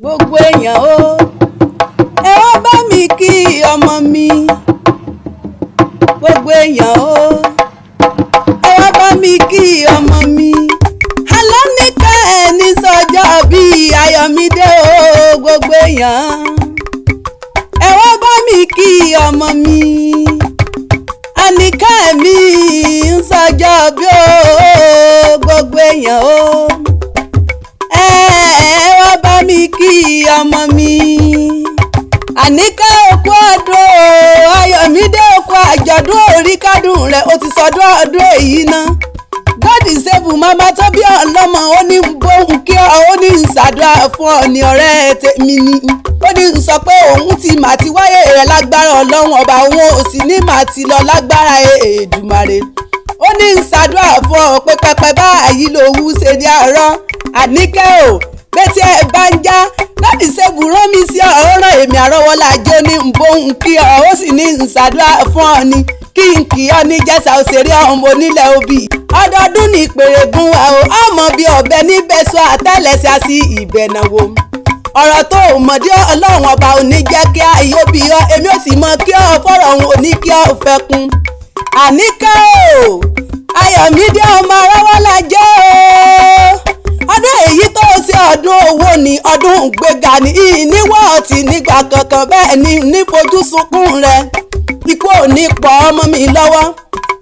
gbogbo èèyàn o ẹ wá bá mi kí ọmọ mi gbogbo èèyàn o ẹ wá bá mi kí ọmọ mi Alánìká ẹni sọjọ́ bíi Ayọ̀mídé o gbogbo èèyàn ẹ wá bá mi kí ọmọ mi Àníkà mi ń sọjọ́ bí o gbogbo èèyàn o ẹ wá bá mi kí ọmọ mi Àníkà òkú ọdún Ayọ̀mídé òkú àjọ̀dún orí kádùn rẹ̀ ó ti sọdún ọdún èyí náà God is able mama tó bí ọlọ́mọ ó ní bóun kí ọ ó ní ìsàdúrà fún ọ ní ọ̀rẹ́ tèmi ni ó ní sọ pé òun ti mà ti wáyé rẹ̀ lágbára ọlọ́run ọba òun ò sì ní mà ti lọ lágbára Èdùmàrè ó ní ìsàdúrà fún ọ pé pẹpẹ báyìí lòun ṣe ní àárọ̀ Àníkẹ́ o létí ẹ bá ń já God is able rán mi sí ọ̀rọ̀ èmi àrọ́wọ́lá jẹ́ ní bóun kí ọ ó sì ní ìsàdúrà fún ọ ní kí n kì ọ ní Ìjẹ̀ṣà òṣèré ọmọ onílẹ̀ obì ọdọọdún ní ìpèrègùn wa o ọmọ bíi ọ̀bẹ níbẹ̀ sọ àtẹ́lẹsẹ̀ sí ìbẹ̀nàwó ọ̀rọ̀ tó o mọ̀dé ọlọ́run ọba ò ní jẹ́ kí ayé bí ọ èmi ò sì mọ kí ọ fọ̀rọ̀ òun ò ní kí ọ fẹ́ kún Àníkà o Ayọ̀mídé ọmọ Arówólá jẹ́ o ọdún èyí tó ṣe ọdún owó ni ọdún gbéga ní ìníwọ̀ ọtí nígbà kankan bẹ́ẹ̀ ni nífojú sunkún rẹ ikú ò ní pọ̀ ọmọ mi lọ́wọ́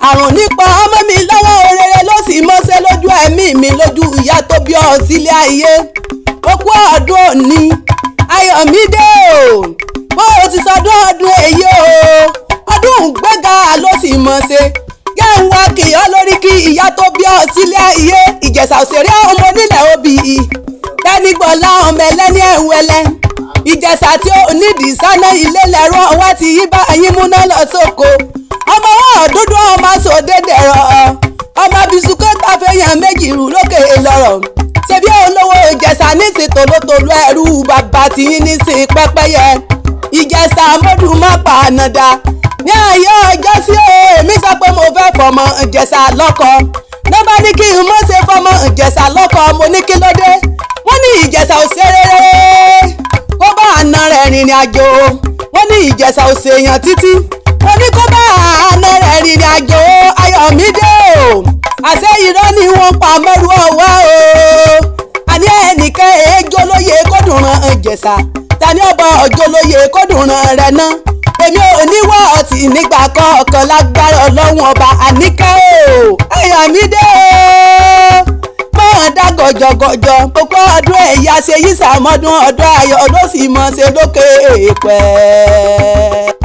àrùn nípa ọmọ mi lọ́wọ́ orere ló sì mọ́ṣẹ́ lójú ẹ̀mí mi lójú ìyá tó bí ọ sílé ayé okú ọdún òní Ayọ̀mídé o bó o ti sọdún ọdún èyí o ọdún gbéga ló sì mọ́ṣẹ́ yẹ́ ń wá kì í lórí kí ìyá tó bí ọ sílé ayé Ìjẹ̀ṣà òṣèré ọmọ onílẹ̀ obì Tẹ́nígbọ̀lá ọmọ ẹlẹ́ni ẹ̀wẹ̀lẹ́ Ìjẹ̀ṣà tí ó nídìí sáná ilé lẹ́rọ wá ti yí bá yín múná lọ sóko ọmọ wọn dúdú ọmọ sòdédé rọ ọmọ bisukọ tàfẹyàn méjì rú lókè lọ́rọ̀ ṣebí olówó Ìjẹ̀ṣà nísìn tòlótòló ẹrú bàbá tìyín nísìn pẹ́pẹ́yẹ Ìjẹ̀ṣà mọdún má pa ànàdà ní ayé ọjọ́ sí èmi sọ pé mo fẹ́ fọmọ Ìjẹ̀ṣà lọ́kọ lọ́ba ní kí n mọ̀ ṣe fọmọ Ìjẹ̀ṣà lọ́kọ mo ní kí ló dé wọ́n ní Ìjẹ̀ṣà ò ṣe rere kó bá àna rẹ̀ rìnrìn àjò wọ́n ní Ìjẹ̀ṣà ò ṣèyàn títí wọ́n ní kó bá àna rẹ̀ rìnrìn àjò Ayọ̀mídé o àṣẹ irọ́ ni wọ́n pa mọ́rú ọwọ́ o àní ẹnìkan èèjọ́ lóye kó dùn ran Ìjẹ̀ṣà tani ọba ọjọ́ lóye kó dùn ran rẹ̀ náà èmi ò ní wọ́ ọtí nígbà kọ̀ọ̀kan lágbára ọlọ́run ọba Àníkà o Ayọ̀mídé o máa dá gọ̀jọ̀gọ̀jọ̀ gbogbo ọdún ẹ̀yà ṣe yí sàmọ́dún ọdún ayọ̀ ló sì mọ̀ ṣe lókè èèpẹ̀.